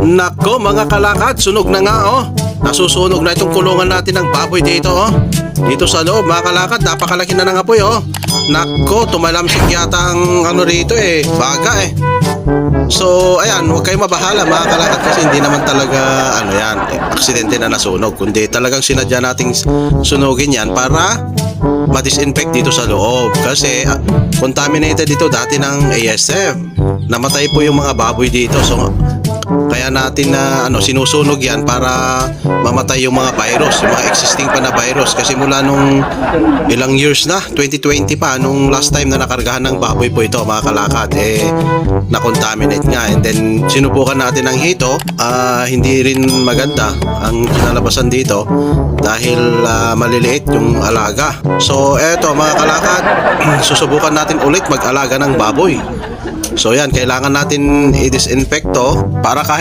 Nako mga kalakad, sunog na nga oh. Nasusunog na itong kulungan natin ng baboy dito oh. Dito sa loob mga kalakad, napakalaki na ng apoy oh. Nako, tumalamsik yata ang ano rito baga So ayan, huwag kayong mabahala mga kalakad kasi hindi naman talaga aksidente na nasunog, kundi talagang sinadya nating sunugin yan para ma-disinfect dito sa loob kasi contaminated dito dati ng ASF. Namatay po yung mga baboy dito, so kaya natin na sinusunog yan para mamatay yung mga virus, yung mga existing pa na virus kasi mula nung ilang years na, 2020 pa nung last time na nakargahan ng baboy po ito mga kalakad na-contaminate nga, and then sinubukan natin ng hito, hindi rin maganda ang kinalabasan dito dahil maliliit yung alaga. So eto mga kalakad, susubukan natin ulit mag-alaga ng baboy. So yan, kailangan natin i-disinfect to para kahit